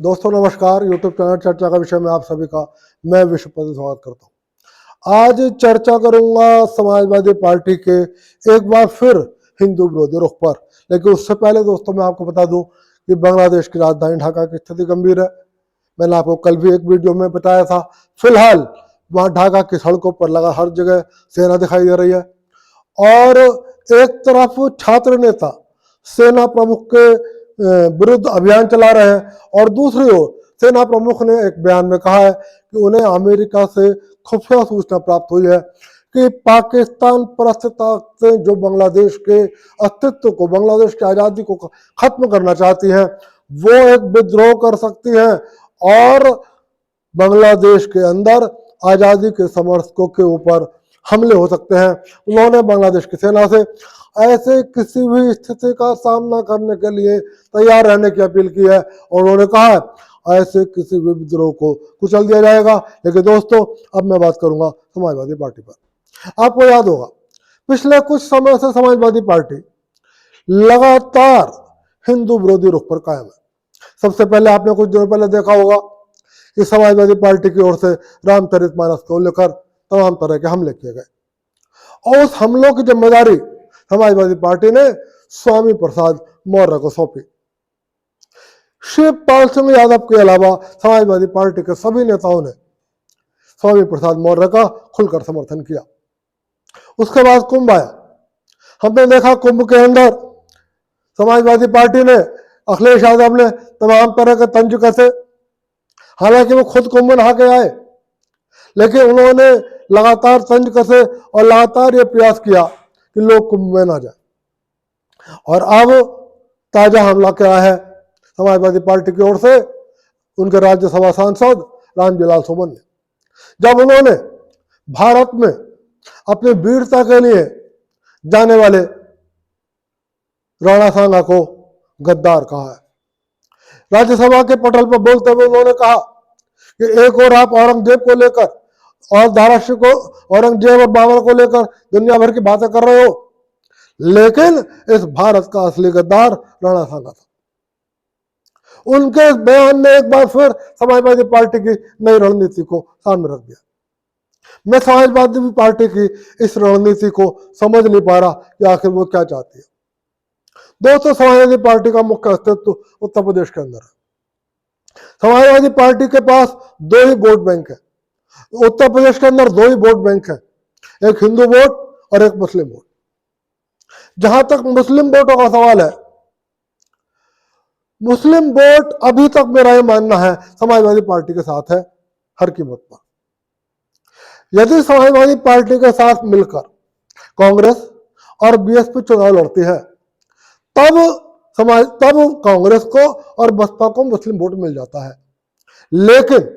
दोस्तों नमस्कार। YouTube channel चर्चा का विषय में आप सभी का मैं विश्वपति स्वागत करता हूं। आज चर्चा करूंगा समाजवादी पार्टी के एक बार फिर हिंदू विरोधी रुख पर। लेकिन उससे पहले दोस्तों मैं आपको बता दूं कि बांग्लादेश की राजधानी ढाका की स्थिति गंभीर है। मैंने आपको कल भी एक वीडियो में बताया था। फिलहाल वहां ढाका की सड़कों पर लगा हर जगह सेना दिखाई दे रही है और एक तरफ छात्र नेता सेना प्रमुख के विरुद्ध अभियान चला रहे हैं और दूसरी ओर सेना प्रमुख ने एक बयान में कहा है कि उन्हें अमेरिका से खुफिया सूचना प्राप्त हुई है कि पाकिस्तान परस्त ताकतें जो बांग्लादेश के अस्तित्व को, बांग्लादेश की आज़ादी को खत्म करना चाहती हैं, वो एक विद्रोह कर सकती हैं और बांग्लादेश के अंदर आज़ादी के समर्थकों के ऊपर हमले हो सकते हैं। उन्होंने बांग्लादेश की सेना से ऐसे किसी भी स्थिति का सामना करने के लिए तैयार रहने की अपील की है और उन्होंने कहा है ऐसे किसी भी विद्रोह को कुचल दिया जाएगा। लेकिन दोस्तों अब मैं बात करूंगा समाजवादी पार्टी पर। आपको याद होगा पिछले कुछ समय से समाजवादी पार्टी लगातार हिंदू विरोधी रुख पर कायम है। सबसे पहले आपने कुछ दिनों पहले देखा होगा कि समाजवादी पार्टी की ओर से रामचरितमानस को लेकर तमाम तरह के हमले किए गए और उस हमलों की जिम्मेदारी समाजवादी पार्टी ने स्वामी प्रसाद मौर्य को सौंपी। शिवपाल सिंह यादव के अलावा समाजवादी पार्टी के सभी नेताओं ने स्वामी प्रसाद मौर्य का खुलकर समर्थन किया। उसके बाद कुंभ आया। हमने देखा कुंभ के अंदर समाजवादी पार्टी ने, अखिलेश यादव ने तमाम तरह के तंज कसे। हालांकि वो खुद कुंभ नहा के आए, लेकिन उन्होंने लगातार तंज कसे और लगातार ये प्रयास किया कि लोग कुंभ में ना जाए। और अब ताजा हमला क्या है समाजवादी पार्टी की ओर से उनके राज्यसभा सांसद रामजी सोमन ने, जब उन्होंने भारत में अपनी वीरता के लिए जाने वाले राणा सांगा को गद्दार कहा है। राज्यसभा के पटल पर बोलते हुए उन्होंने कहा कि एक और आप औरंगजेब को लेकर और धाराशिव को, औरंगजेब और बाबर को लेकर दुनिया भर की बातें कर रहे हो, लेकिन इस भारत का असली गद्दार राणा सांगा था। उनके इस बयान ने एक बार फिर समाजवादी पार्टी की नई रणनीति को सामने रख दिया। मैं समाजवादी पार्टी की इस रणनीति को समझ नहीं पा रहा कि आखिर वो क्या चाहती है। दोस्तों समाजवादी पार्टी का मुख्य अस्तित्व उत्तर प्रदेश के अंदर है। समाजवादी पार्टी के पास दो ही वोट बैंक है। उत्तर प्रदेश के अंदर दो ही वोट बैंक है, एक हिंदू वोट और एक मुस्लिम वोट। जहां तक मुस्लिम वोटों का सवाल है, मुस्लिम वोट अभी तक मेरा यह मानना है समाजवादी पार्टी के साथ है हर कीमत पर। यदि समाजवादी पार्टी के साथ मिलकर कांग्रेस और बीएसपी चुनाव लड़ती है तब कांग्रेस को और बसपा को मुस्लिम वोट मिल जाता है। लेकिन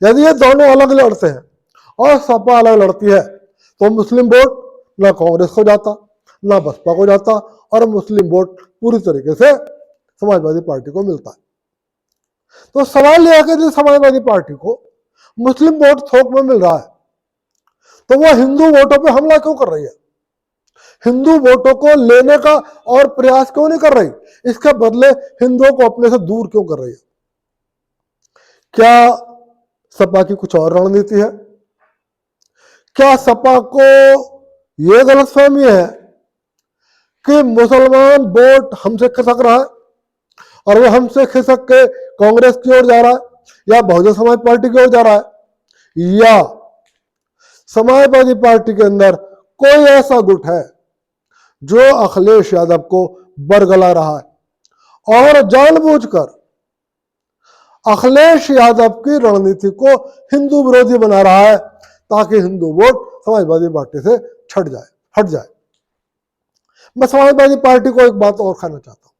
यदि ये दोनों अलग लड़ते हैं और सपा अलग लड़ती है तो मुस्लिम वोट ना कांग्रेस को जाता ना बसपा को जाता और मुस्लिम वोट पूरी तरीके से समाजवादी पार्टी को मिलता है। तो सवाल यह है कि यदि समाजवादी पार्टी को मुस्लिम वोट थोक में मिल रहा है तो वह हिंदू वोटों पे हमला क्यों कर रही है? हिंदू वोटों को लेने का और प्रयास क्यों नहीं कर रही? इसके बदले हिंदुओं को अपने से दूर क्यों कर रही है? क्या सपा की कुछ और रणनीति है? क्या सपा को यह गलतफहमी है कि मुसलमान वोट हमसे खिसक रहा है और वो हमसे खिसक के कांग्रेस की ओर जा रहा है या बहुजन समाज पार्टी की ओर जा रहा है, या समाजवादी पार्टी के अंदर कोई ऐसा गुट है जो अखिलेश यादव को बरगला रहा है और जानबूझकर अखिलेश यादव की रणनीति को हिंदू विरोधी बना रहा है ताकि हिंदू वोट समाजवादी पार्टी से हट जाए। मैं समाजवादी पार्टी को एक बात और कहना चाहता हूं,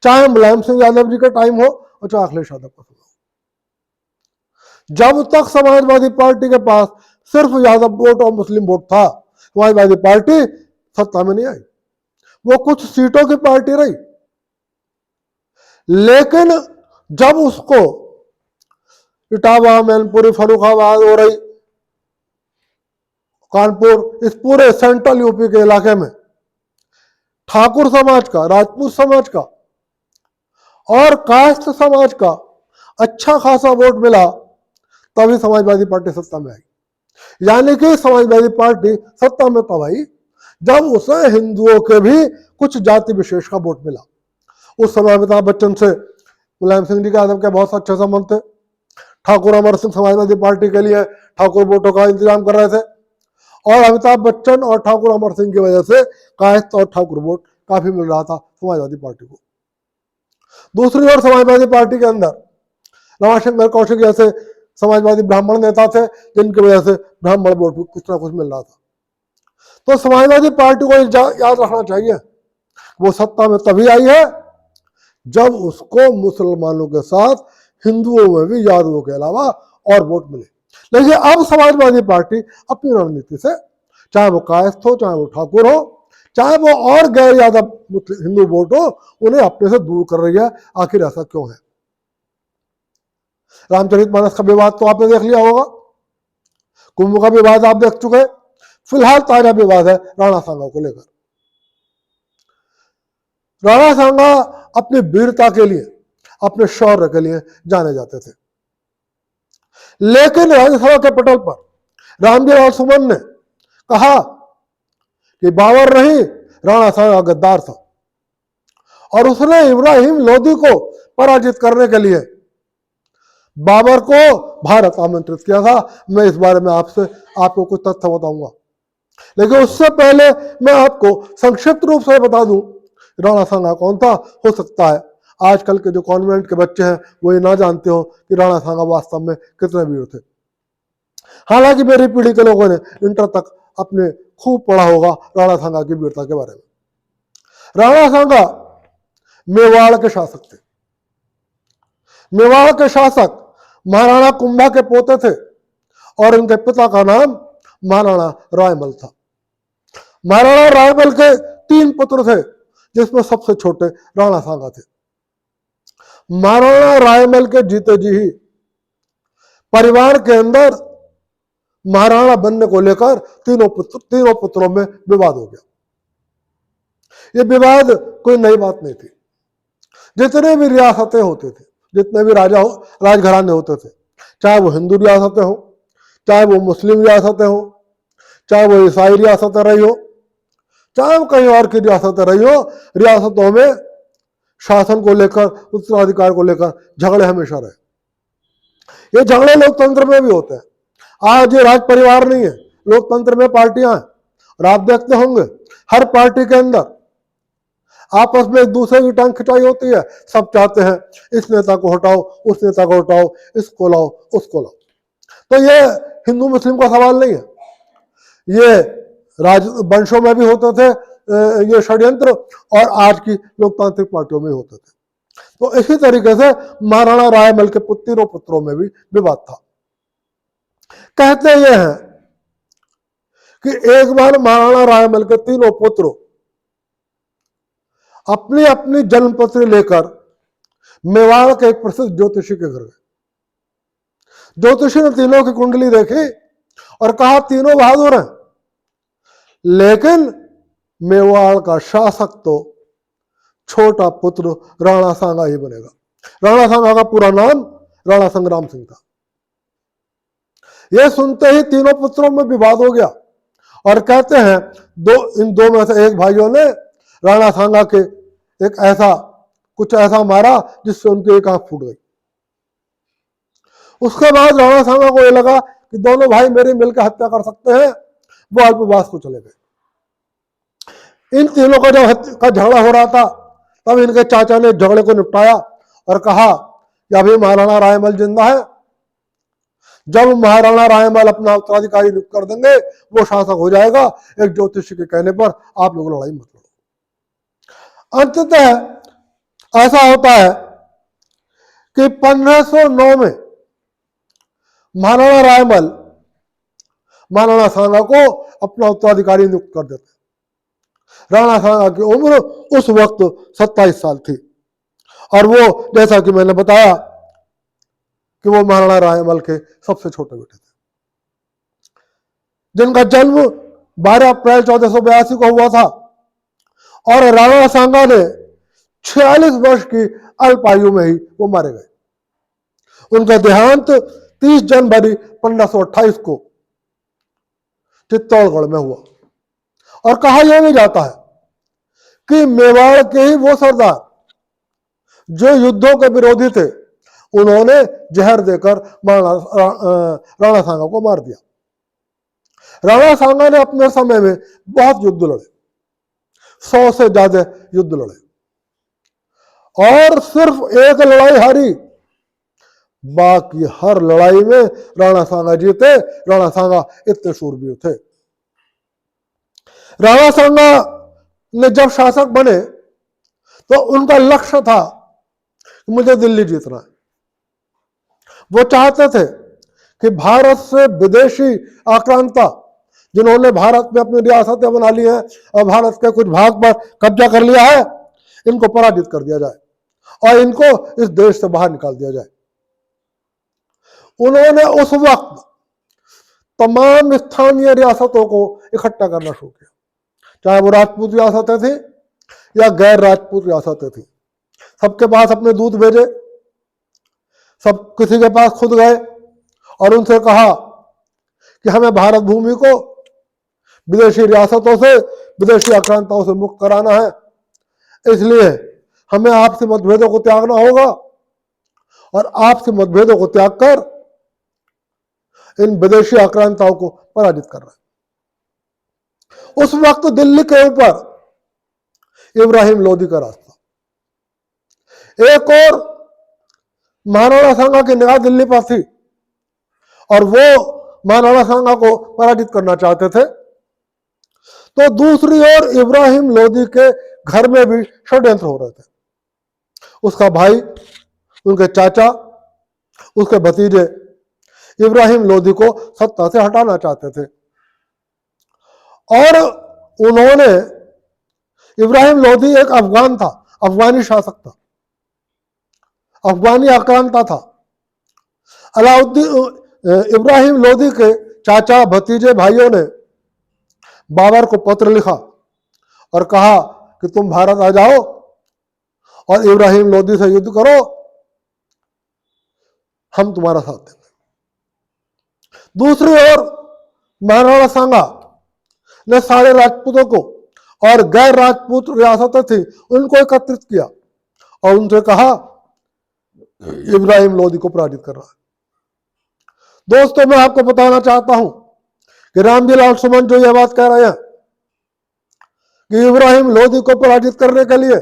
चाहे मुलायम सिंह यादव जी का टाइम हो और चाहे अखिलेश यादव का हो, जब तक समाजवादी पार्टी के पास सिर्फ यादव वोट और मुस्लिम वोट था, समाजवादी पार्टी सत्ता में नहीं आई। वो कुछ सीटों की पार्टी रही, लेकिन जब उसको इटावा, मैनपुरी, फर्रुखाबाद हो रही, कानपुर, इस पूरे सेंट्रल यूपी के इलाके में ठाकुर समाज का, राजपूत समाज का और कास्ट समाज का अच्छा खासा वोट मिला, तभी समाजवादी पार्टी सत्ता में आई। यानी कि समाजवादी पार्टी सत्ता में तब आई जब उसे हिंदुओं के भी कुछ जाति विशेष का वोट मिला। उस समय अमिताभ बच्चन से मुलायम सिंह जी के यादव के बहुत अच्छे संबंध थे। ठाकुर अमर सिंह समाजवादी पार्टी के लिए ठाकुर वोटों का इंतजाम कर रहे थे, और अमिताभ बच्चन और ठाकुर अमर सिंह की वजह से कायस्थ और ठाकुर वोट काफी मिल रहा था समाजवादी पार्टी को। दूसरी ओर समाजवादी पार्टी के अंदर रमाशंकर कौशिक जैसे समाजवादी ब्राह्मण नेता थे, जिनकी वजह से ब्राह्मण वोट भी कुछ ना कुछ मिल रहा था। तो समाजवादी पार्टी को याद रखना चाहिए, वो सत्ता में तभी आई है जब उसको मुसलमानों के साथ हिंदुओं में भी यादवों के अलावा और वोट मिले। लेकिन अब समाजवादी पार्टी अपनी रणनीति से, चाहे वो कायस्थ हो, चाहे वो ठाकुर हो, चाहे वो और गैर यादव हिंदू वोट हो, उन्हें अपने से दूर कर रही है। आखिर ऐसा क्यों है? रामचरितमानस का विवाद तो आपने देख लिया होगा, कुंभ का विवाद आप देख चुके। फिलहाल ताजा विवाद है राणा सांगा को लेकर। राणा सांगा अपनी वीरता के लिए, अपने शौर्य के लिए जाने जाते थे, लेकिन राज्यसभा के पटल पर रामजी राव सुमन ने कहा कि बाबर नहीं, राणा सांगा गद्दार था, और उसने इब्राहिम लोदी को पराजित करने के लिए बाबर को भारत आमंत्रित किया था। मैं इस बारे में आपको कुछ तथ्य बताऊंगा, लेकिन उससे पहले मैं आपको संक्षिप्त रूप से बता दूं राणा सांगा कौन था। हो सकता है आजकल के जो कॉन्वेंट के बच्चे हैं वो ये ना जानते हो कि राणा सांगा वास्तव में कितने वीर थे। हालांकि मेरी पीढ़ी के लोगों ने इंटर तक अपने खूब पढ़ा होगा राणा सांगा की वीरता के बारे में। राणा सांगा मेवाड़ के शासक थे। मेवाड़ के शासक महाराणा कुंभा के पोते थे, और इनके पिता का नाम महाराणा रायमल था। महाराणा रायमल के 3 पुत्र थे, जिसमें सबसे छोटे राणा सांगा थे। महाराणा रायमल के जीते जी ही परिवार के अंदर महाराणा बनने को लेकर तीनों पुत्रों में विवाद हो गया। ये विवाद कोई नई बात नहीं थी। जितने भी रियासतें होते थे, जितने भी राजघराने होते थे, चाहे वो हिंदू रियासतें हो, चाहे वो मुस्लिम रियासतें हो, चाहे वो ईसाई रियासतें रही हो, चाहे वो कहीं और की रियासतें रही हो, रियासतों में शासन को लेकर, उत्तराधिकार को लेकर झगड़े हमेशा रहे। ये झगड़े लोकतंत्र में भी होते हैं। आज ये राज परिवार नहीं है, लोकतंत्र में पार्टियां हैं, और आप देखते होंगे हर पार्टी के अंदर आपस में एक दूसरे की टांग खिंचाई होती है। सब चाहते हैं इस नेता को हटाओ, उस नेता को हटाओ, इसको लाओ, उसको लाओ। तो ये हिंदू मुस्लिम का सवाल नहीं है, ये राजवंशों में भी होते थे ये षड्यंत्र, और आज की लोकतांत्रिक पार्टियों में होते थे। तो इसी तरीके से महाराणा रायमल के तीनों पुत्रों में भी विवाद था। कहते ये हैं कि एक बार महाराणा रायमल के तीनों पुत्र अपनी अपनी जन्मपत्री लेकर मेवाड़ के एक प्रसिद्ध ज्योतिषी के घर गए। ज्योतिषी ने तीनों की कुंडली देखी और कहा तीनों बहादुर हैं, लेकिन मेवाड़ का शासक तो छोटा पुत्र राणा सांगा ही बनेगा। राणा सांगा का पूरा नाम राणा संग्राम सिंह था। यह सुनते ही तीनों पुत्रों में विवाद हो गया, और कहते हैं इन दो में से एक भाइयों ने राणा सांगा के कुछ ऐसा मारा जिससे उनकी एक आंख फूट गई। उसके बाद राणा सांगा को यह लगा कि दोनों भाई मेरी मिलकर हत्या कर सकते हैं, वो अल्पवास को चले गए। इन तीनों का जब झगड़ा हो रहा था, तब इनके चाचा ने झगड़े को निपटाया और कहा कि अभी महाराणा रायमल जिंदा है, जब महाराणा रायमल अपना उत्तराधिकारी नियुक्त कर देंगे वो शासक हो जाएगा। एक ज्योतिषी के कहने पर आप लोग लड़ाई मत लड़ो। अंततः ऐसा होता है कि 1509 में महाराणा रायमल महाराणा सांगा को अपना उत्तराधिकारी नियुक्त कर देते। राणा सांगा की उम्र उस वक्त 27 साल थी, और वो जैसा कि मैंने बताया कि वो महाराणा रायमल के सबसे छोटे बेटे थे, जिनका जन्म 12 अप्रैल 1482 को हुआ था। और राणा सांगा ने 46 वर्ष की अल्प आयु में ही वो मारे गए। उनका देहांत 30 जनवरी 1528 को चित्तौड़गढ़ में हुआ। और कहा यह भी जाता है कि मेवाड़ के ही वो सरदार जो युद्धों के विरोधी थे, उन्होंने जहर देकर राणा सांगा को मार दिया। राणा सांगा ने अपने समय में बहुत युद्ध लड़े, 100 से ज्यादा युद्ध लड़े, और सिर्फ एक लड़ाई हारी, बाकी हर लड़ाई में राणा सांगा जीते। राणा सांगा इतने शूरवीर थे। राणा सांगा ने जब शासक बने तो उनका लक्ष्य था कि मुझे दिल्ली जीतना है। वो चाहते थे कि भारत से विदेशी आक्रांता जिन्होंने भारत में अपनी रियासतें बना ली हैं और भारत के कुछ भाग पर कब्जा कर लिया है, इनको पराजित कर दिया जाए और इनको इस देश से बाहर निकाल दिया जाए। उन्होंने उस वक्त तमाम स्थानीय रियासतों को इकट्ठा करना शुरू किया, चाहे वो राजपूत रियासतें थी या गैर राजपूत रियासतें थी। सबके पास अपने दूत भेजे, सब किसी के पास खुद गए और उनसे कहा कि हमें भारत भूमि को विदेशी रियासतों से, विदेशी आक्रांताओं से मुक्त कराना है, इसलिए हमें आपसी मतभेदों को त्यागना होगा और आपसी मतभेदों को त्याग कर इन विदेशी आक्रांताओं को पराजित करना है। उस वक्त दिल्ली के ऊपर इब्राहिम लोदी का राज था। एक और महाराणा सांगा की निगाह दिल्ली पर थी और वो महाराणा सांगा को पराजित करना चाहते थे। तो दूसरी ओर इब्राहिम लोदी के घर में भी षड्यंत्र हो रहे थे। उसका भाई, उनके चाचा, उसके भतीजे इब्राहिम लोदी को सत्ता से हटाना चाहते थे और उन्होंने, इब्राहिम लोदी एक अफगान था, अफगानी शासक था, अफगानी आक्रांता था। अलाउद्दीन, इब्राहिम लोदी के चाचा, भतीजे, भाइयों ने बाबर को पत्र लिखा और कहा कि तुम भारत आ जाओ और इब्राहिम लोदी से युद्ध करो, हम तुम्हारा साथ देंगे। दूसरी ओर महाराणा सांगा ने सारे राजपूतों को और गैर राजपूत रियासतें थी उनको एकत्रित किया और उनसे कहा इब्राहिम लोदी को पराजित करना है। दोस्तों, मैं आपको बताना चाहता हूं कि रामजी लाल सुमन जो यह बात कह रहे हैं कि इब्राहिम लोदी को पराजित करने के लिए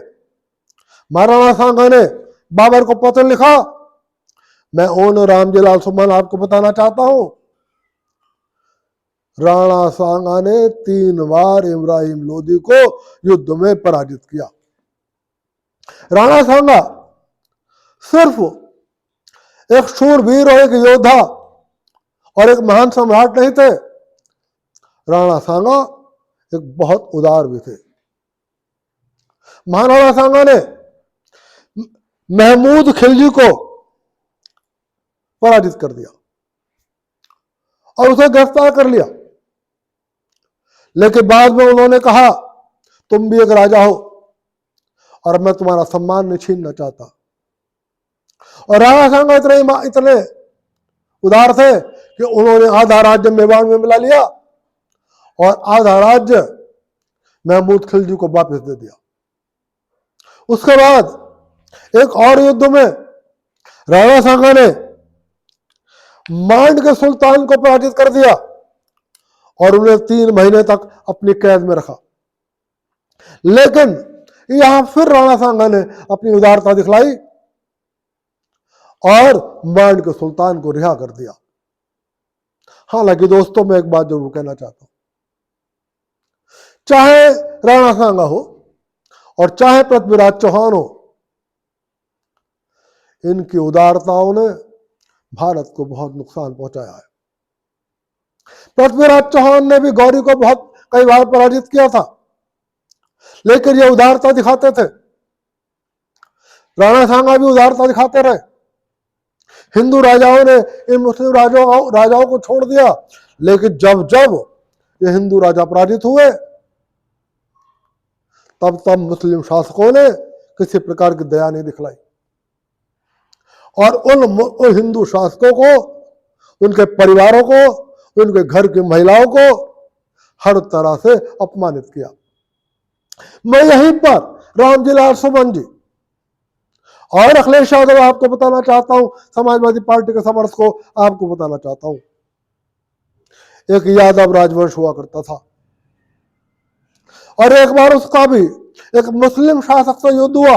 महाराणा सांगा ने बाबर को पत्र लिखा, मैं उन रामजी लाल सुमन आपको बताना चाहता हूं, राणा सांगा ने 3 बार इब्राहिम लोदी को युद्ध में पराजित किया। राणा सांगा सिर्फ एक शूरवीर और एक योद्धा और एक महान सम्राट नहीं थे, राणा सांगा एक बहुत उदार भी थे। महाराणा सांगा ने महमूद खिलजी को पराजित कर दिया और उसे गिरफ्तार कर लिया, लेकिन बाद में उन्होंने कहा तुम भी एक राजा हो और मैं तुम्हारा सम्मान नहीं छीनना चाहता। और राणा सांगा इतने उदार थे कि उन्होंने आधा राज्य मेवाड़ में मिला लिया और आधा राज्य महमूद खिलजी को वापस दे दिया। उसके बाद एक और युद्ध में राणा सांगा ने मांड के सुल्तान को पराजित कर दिया और उन्हें 3 महीने तक अपनी कैद में रखा। लेकिन यहां फिर राणा सांगा ने अपनी उदारता दिखलाई और मांड के सुल्तान को रिहा कर दिया। हालांकि दोस्तों, मैं एक बात जरूर कहना चाहता हूं, चाहे राणा सांगा हो और चाहे पृथ्वीराज चौहान हो, इनकी उदारताओं ने भारत को बहुत नुकसान पहुंचाया है। पृथ्वीराज चौहान ने भी गौरी को बहुत कई बार पराजित किया था, लेकिन ये उदारता दिखाते थे। राणा सांगा भी उदारता दिखाते रहे। हिंदू राजाओं ने इन मुस्लिम राजाओं को छोड़ दिया, लेकिन जब जब ये हिंदू राजा पराजित हुए तब तब मुस्लिम शासकों ने किसी प्रकार की दया नहीं दिखलाई और उन हिंदू शासकों को, उनके परिवारों को, उनके घर की महिलाओं को हर तरह से अपमानित किया। मैं यहीं पर रामजीलाल सुमन जी और अखिलेश यादव आपको बताना चाहता हूं, समाजवादी पार्टी के समर्थकों को आपको बताना चाहता हूं, एक यादव राजवंश हुआ करता था और एक बार उसका भी एक मुस्लिम शासक से युद्ध हुआ।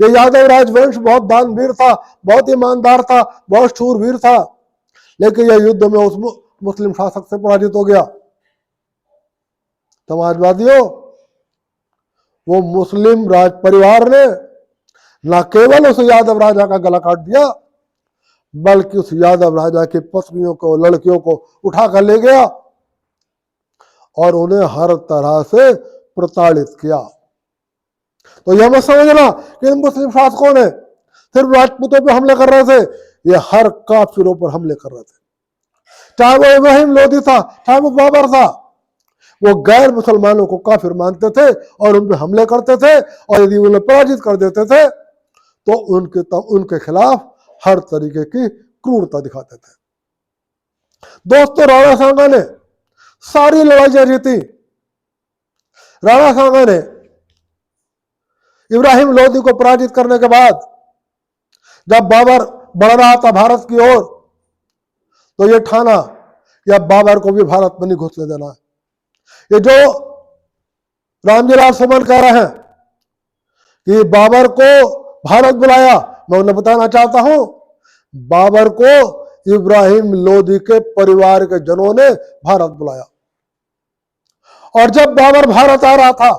ये यादव राजवंश बहुत दानवीर था, बहुत ईमानदार था, बहुत शूरवीर था, लेकिन यह युद्ध में उस मुस्लिम शासक से पराजित हो गया। समाजवादियों, वो मुस्लिम राज परिवार ने न केवल उस यादव राजा का गला काट दिया, बल्कि उस यादव राजा की पत्नियों को, लड़कियों को उठाकर ले गया और उन्हें हर तरह से प्रताड़ित किया। तो यह मत समझना कि इन मुस्लिम शासकों ने सिर्फ राजपूतों पर हमले कर रहे थे, ये हर काफिरों पर हमले कर रहे थे। चाहे वो इब्राहिम लोदी था, चाहे वो बाबर था, वो गैर मुसलमानों को काफिर मानते थे और उन पर हमले करते थे और यदि उन्हें पराजित कर देते थे तो उनके खिलाफ हर तरीके की क्रूरता दिखाते थे। दोस्तों, राणा सांगा ने सारी लड़ाइयां जीती। राणा सांगा ने इब्राहिम लोदी को पराजित करने के बाद जब बाबर बढ़ रहा था भारत की ओर, तो ये ठाना या बाबर को भी भारत में नहीं घुसने देना है। ये जो रामजीलाल सुमन कह रहे हैं कि बाबर को भारत बुलाया, मैं उन्हें बताना चाहता हूं, बाबर को इब्राहिम लोदी के परिवार के जनों ने भारत बुलाया। और जब बाबर भारत आ रहा था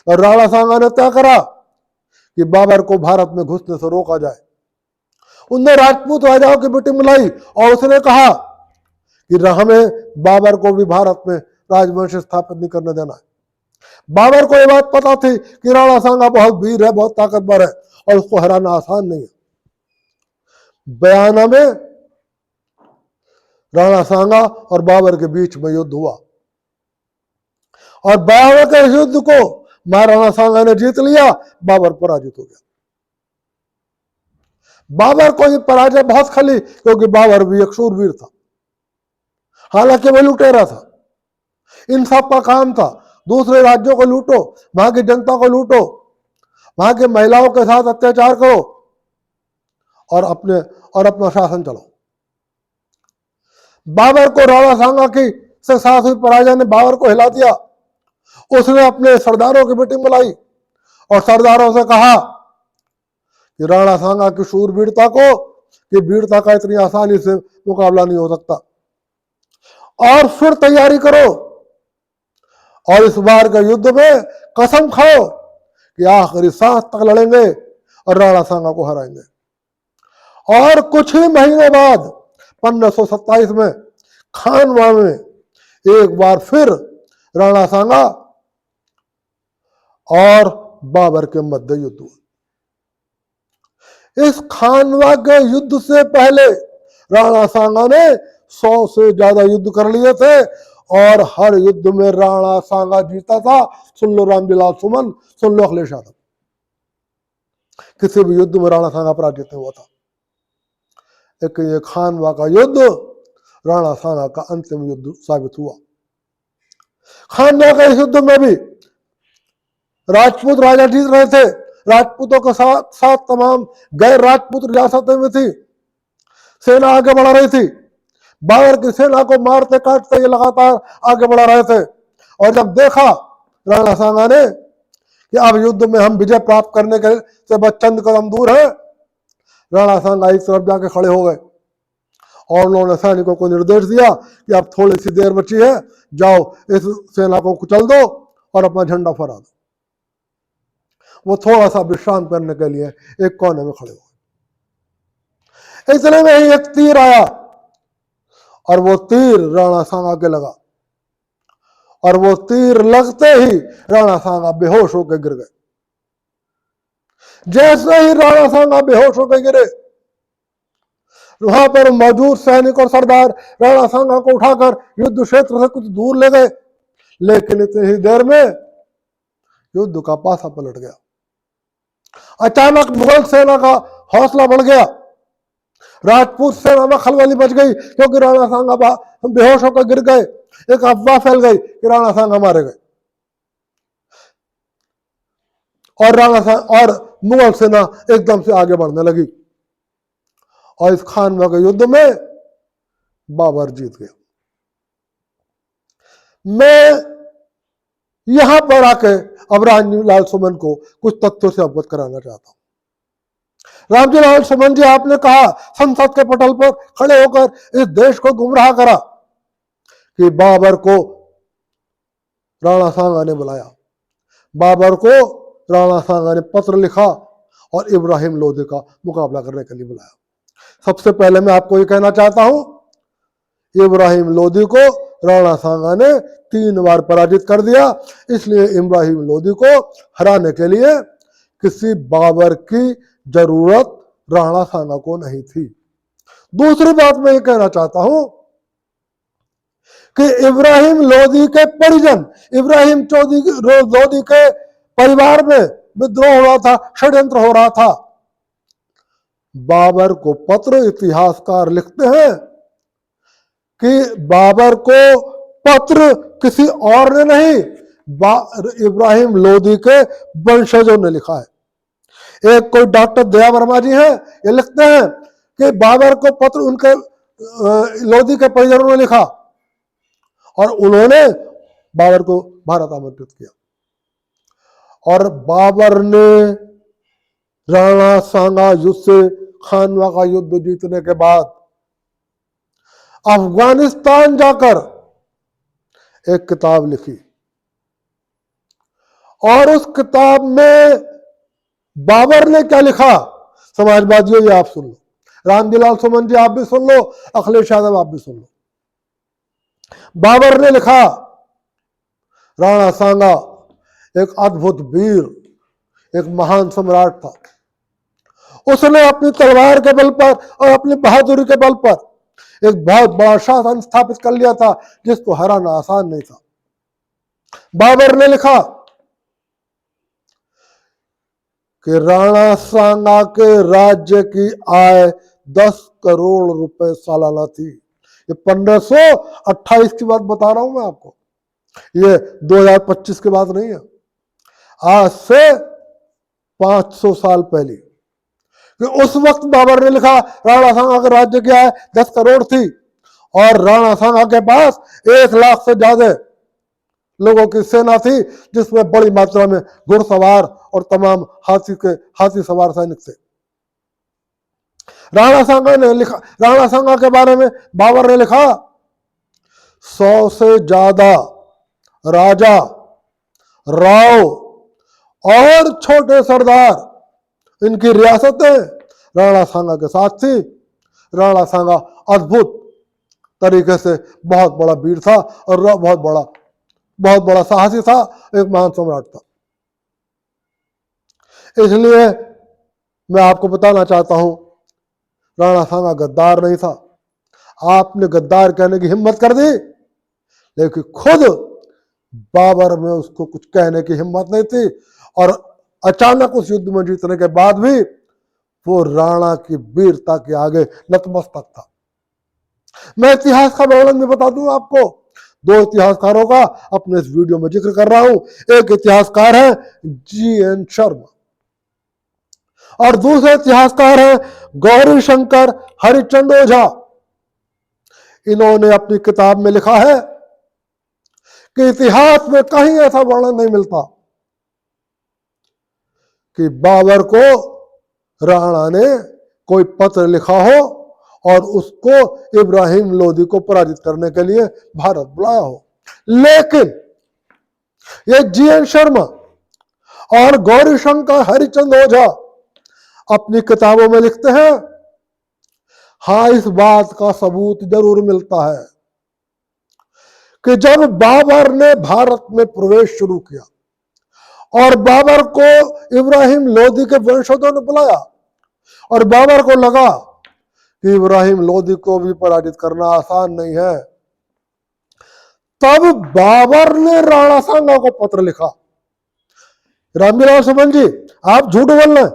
और राणा सांगा ने तय करा कि बाबर को भारत में घुसने से रोका जाए, उनने राजपूत राजाओं की मीटिंग बुलाई और उसने कहा कि हमें बाबर को भी भारत में राजवंश स्थापित नहीं करने देना है। बाबर को यह बात पता थी कि राणा सांगा बहुत वीर है, बहुत ताकतवर है और उसको हराना आसान नहीं है। बयाना में राणा सांगा और बाबर के बीच में युद्ध हुआ और बयाना के युद्ध को महाराणा सांगा ने जीत लिया, बाबर पराजित हो गया। बाबर को ये पराजय बहुत खली, क्योंकि बाबर भी एक शूरवीर था। हालांकि वो लुटेरा था, इन सब का काम था दूसरे राज्यों को लूटो, वहां की जनता को लूटो, वहां की महिलाओं के साथ अत्याचार करो और अपना शासन चलाओ। बाबर को राणा सांगा की से साथ हुई पराजय ने बाबर को हिला दिया। उसने अपने सरदारों की मीटिंग बुलाई और सरदारों से कहा कि राणा सांगा की शूरवीरता की वीरता का इतनी आसानी से मुकाबला नहीं हो सकता और फिर तैयारी करो और इस बार के युद्ध में कसम खाओ कि आखिरी सांस तक लड़ेंगे और राणा सांगा को हराएंगे। और कुछ ही महीने बाद 1527 में खानवा में एक बार फिर राणा सांगा और बाबर के मध्य युद्ध हुआ। इस खानवा के युद्ध से पहले राणा सांगा ने 100 से ज्यादा युद्ध कर लिए थे और हर युद्ध में राणा सांगा जीता था। सुन लो रामजीलाल सुमन, सुन लो अखिलेश यादव, किसी भी युद्ध में राणा सांगा पराजित नहीं हुआ था। लेकिन ये खानवा का युद्ध राणा सांगा का अंतिम युद्ध साबित हुआ। खानवा के युद्ध में भी राजपूत राजा जीत रहे थे, राजपूतों के साथ तमाम गैर राजपूत रियासतें में थी, सेना आगे बढ़ रही थी। बाबर की सेना को मारते काटते ये लगातार आगे बढ़ रहे थे और जब देखा राणा सांगा ने कि अब युद्ध में हम विजय प्राप्त करने के से बस चंद कदम दूर है, राणा सांगा एक तरफ जाके खड़े हो गए और उन्होंने सैनिकों को निर्देश दिया कि अब थोड़ी सी देर बची है, जाओ इस सेना को कुचल दो और अपना झंडा फहरा दो। वो थोड़ा सा विश्राम करने के लिए एक कोने में खड़े हुए। इतने में ही एक तीर आया और वो तीर राणा सांगा के लगा और वो तीर लगते ही राणा सांगा बेहोश होकर गिर गए। जैसे ही राणा सांगा बेहोश होकर गिरे, वहां पर मौजूद सैनिक और सरदार राणा सांगा को उठाकर युद्ध क्षेत्र से कुछ दूर ले गए, लेकिन इतनी ही देर में युद्ध का पासा पलट गया। अचानक मुगल सेना का हौसला बढ़ गया। राजपूत सेना में खलबली मच गई क्योंकि राणा सांगा बेहोश होकर गिर गए। एक अफवाह फैल गई कि राणा सांगा मारे गए और मुगल सेना एकदम से आगे बढ़ने लगी और इस खानवा के युद्ध में बाबर जीत गया। मैं यहां पर आके अब रामजी सुमन को कुछ तथ्यों से अवगत कराना चाहता हूं। रामजी सुमन जी, आपने कहा, संसद के पटल पर खड़े होकर इस देश को गुमराह करा कि बाबर को राणा सांगा ने बुलाया, बाबर को राणा सांगा ने पत्र लिखा और इब्राहिम लोधी का मुकाबला करने के लिए बुलाया। सबसे पहले मैं आपको ये कहना चाहता हूं, इब्राहिम लोधी को राणा सांगा ने 3 बार पराजित कर दिया, इसलिए इब्राहिम लोधी को हराने के लिए किसी बाबर की जरूरत राणा सांगा को नहीं थी। दूसरी बात मैं ये कहना चाहता हूं कि इब्राहिम लोधी के परिजन, इब्राहिम लोधी के परिवार में विद्रोह हो रहा था, षड्यंत्र हो रहा था। बाबर को पत्र, इतिहासकार लिखते हैं कि बाबर को पत्र किसी और ने नहीं, इब्राहिम लोधी के वंशजों ने लिखा है। एक कोई डॉक्टर दया वर्मा जी हैं, ये लिखते हैं कि बाबर को पत्र उनके लोधी के परिजनों ने लिखा और उन्होंने बाबर को भारत आमंत्रित किया। और बाबर ने राणा सांगा युद्ध से, खानवा का युद्ध जीतने के बाद अफगानिस्तान जाकर एक किताब लिखी और उस किताब में बाबर ने क्या लिखा, समाजवादियों ये आप सुन लो, रामजी सुमन जी आप भी सुन लो, अखिलेश यादव आप भी सुन लो। बाबर ने लिखा, राणा सांगा एक अद्भुत वीर, एक महान सम्राट था। उसने अपनी तलवार के बल पर और अपनी बहादुरी के बल पर एक बहुत बड़ा शासन स्थापित कर लिया था जिसको हराना आसान नहीं था। बाबर ने लिखा कि राणा सांगा के राज्य की आय 10 करोड़ रुपए सालाना थी। ये 1528 की बात बता रहा हूं मैं आपको, ये 2025 की बात नहीं है, आज से 500 साल पहले। कि उस वक्त बाबर ने लिखा राणा सांगा के राज्य की आय 10 करोड़ थी और राणा सांगा के पास 1 लाख से ज्यादा लोगों की सेना थी, जिसमें बड़ी मात्रा में घुड़सवार और तमाम हाथी सवार सैनिक थे। राणा सांगा के बारे में बाबर ने लिखा, 100 से ज्यादा राजा, राव और छोटे सरदार, इनकी रियासतें राणा सांगा के साथ थी। राणा सांगा अद्भुत तरीके से बहुत बड़ा वीर था और बहुत बड़ा साहसी था, एक महान सम्राट था। इसलिए मैं आपको बताना चाहता हूं, राणा सांगा गद्दार नहीं था। आपने गद्दार कहने की हिम्मत कर दी, लेकिन खुद बाबर में उसको कुछ कहने की हिम्मत नहीं थी और अचानक उस युद्ध में जीतने के बाद भी वो राणा की वीरता के आगे नतमस्तक था। मैं इतिहास का वर्णन भी बता दूं आपको, 2 इतिहासकारों का अपने इस वीडियो में जिक्र कर रहा हूं। एक इतिहासकार है GN शर्मा और दूसरे इतिहासकार है गौरी शंकर हरिचंद ओझा। इन्होंने अपनी किताब में लिखा है कि इतिहास में कहीं ऐसा वर्णन नहीं मिलता कि बाबर को राणा ने कोई पत्र लिखा हो और उसको इब्राहिम लोधी को पराजित करने के लिए भारत बुलाया हो। लेकिन ये GN शर्मा और गौरी शंकर हरिचंद ओझा अपनी किताबों में लिखते हैं, हाँ, इस बात का सबूत जरूर मिलता है कि जब बाबर ने भारत में प्रवेश शुरू किया और बाबर को इब्राहिम लोधी के वंशजों ने बुलाया और बाबर को लगा कि इब्राहिम लोधी को भी पराजित करना आसान नहीं है, तब बाबर ने राणा सांगा को पत्र लिखा। रामविलास सुमन जी, आप झूठ बोल रहे हैं,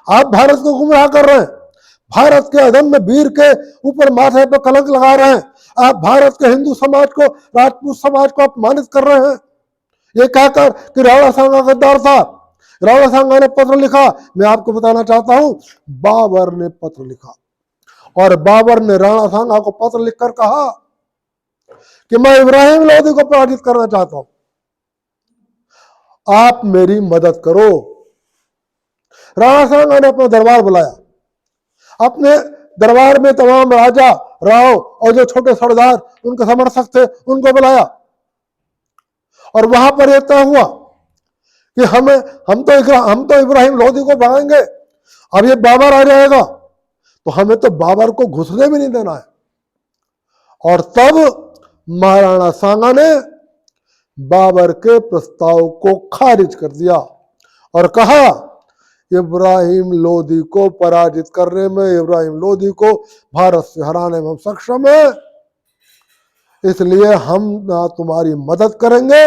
आप भारत को गुमराह कर रहे हैं, भारत के अदम्य वीर के ऊपर माथे पर कलंक लगा रहे हैं, आप भारत के हिंदू समाज को, राजपूत समाज को अपमानित कर रहे हैं। ये कहकर कि राणा सांगा गद्दार था, राणा सांगा ने पत्र लिखा। मैं आपको बताना चाहता हूं, बाबर ने पत्र लिखा और बाबर ने राणा सांगा को पत्र लिखकर कहा कि मैं इब्राहिम लोधी को पराजित करना चाहता हूं, आप मेरी मदद करो। राणा सांगा ने अपना दरबार बुलाया, अपने दरबार में तमाम राजा, राव और जो छोटे सरदार उनके समर्थक थे उनको बुलाया और वहां पर यह तय हुआ कि हम तो इब्राहिम लोधी को भगाएंगे। अब ये बाबर आ जाएगा तो हमें तो बाबर को घुसने भी नहीं देना है। और तब महाराणा सांगा ने बाबर के प्रस्ताव को खारिज कर दिया और कहा इब्राहिम लोधी को पराजित करने में, इब्राहिम लोधी को भारत से हराने में हम सक्षम है, इसलिए हम ना तुम्हारी मदद करेंगे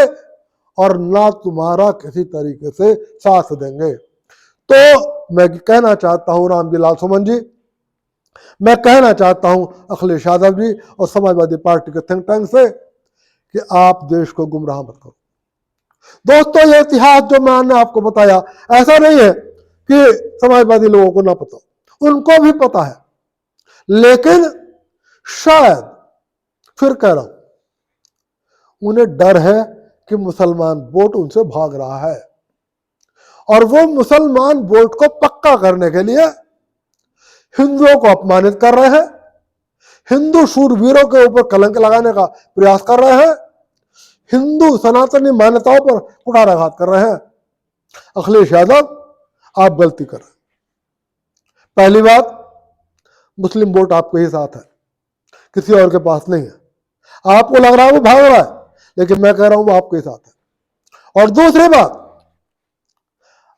और ना तुम्हारा किसी तरीके से साथ देंगे। तो मैं कहना चाहता हूं रामविलास सुमन जी, मैं कहना चाहता हूं अखिलेश यादव जी और समाजवादी पार्टी के थिंक टैंक से कि आप देश को गुमराह मत करो। दोस्तों, ये इतिहास जो मैंने आपको बताया, ऐसा नहीं है कि समाजवादी लोगों को ना पता, उनको भी पता है, लेकिन शायद, फिर कह रहा हूं, उन्हें डर है कि मुसलमान वोट उनसे भाग रहा है और वो मुसलमान वोट को पक्का करने के लिए हिंदुओं को अपमानित कर रहे हैं, हिंदू शूरवीरों के ऊपर कलंक लगाने का प्रयास कर रहे हैं, हिंदू सनातनी मान्यताओं पर कुठाराघात कर रहे हैं। अखिलेश यादव, आप गलती कर रहे हैं। पहली बात, मुस्लिम वोट आपके ही साथ है, किसी और के पास नहीं है। आपको लग रहा है वो भाग रहा है, लेकिन मैं कह रहा हूं वो आपके साथ है। और दूसरी बात,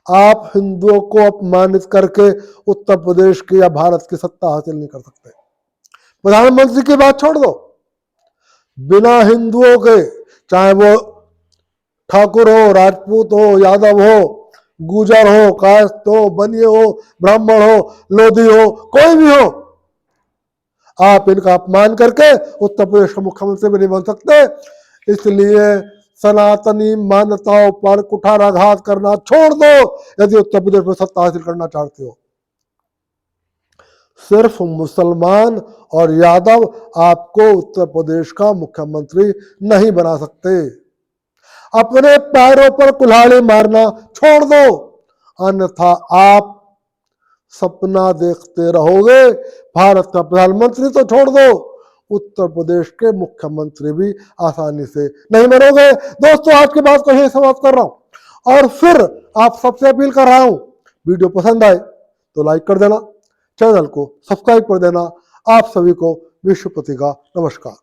आप हिंदुओं को अपमानित करके उत्तर प्रदेश की या भारत की सत्ता हासिल नहीं कर सकते। प्रधानमंत्री की बात छोड़ दो, बिना हिंदुओं के, चाहे वो ठाकुर हो, राजपूत हो, यादव हो, गुजर हो, कायस्थ हो, बनिए हो, ब्राह्मण हो, लोधी हो, कोई भी हो, आप इनका अपमान करके उत्तर प्रदेश का मुख्यमंत्री भी नहीं बन सकते। इसलिए सनातनी मान्यताओं पर कुठाराघात करना छोड़ दो यदि उत्तर प्रदेश में सत्ता हासिल करना चाहते हो। सिर्फ मुसलमान और यादव आपको उत्तर प्रदेश का मुख्यमंत्री नहीं बना सकते। अपने पैरों पर कुल्हाड़ी मारना छोड़ दो, अन्यथा आप सपना देखते रहोगे। भारत का प्रधानमंत्री तो छोड़ दो, उत्तर प्रदेश के मुख्यमंत्री भी आसानी से नहीं बनोगे। दोस्तों, आज की बात को यही समाप्त कर रहा हूं और फिर आप सबसे अपील कर रहा हूं, वीडियो पसंद आए तो लाइक कर देना, चैनल को सब्सक्राइब कर देना। आप सभी को विश्वपति का नमस्कार।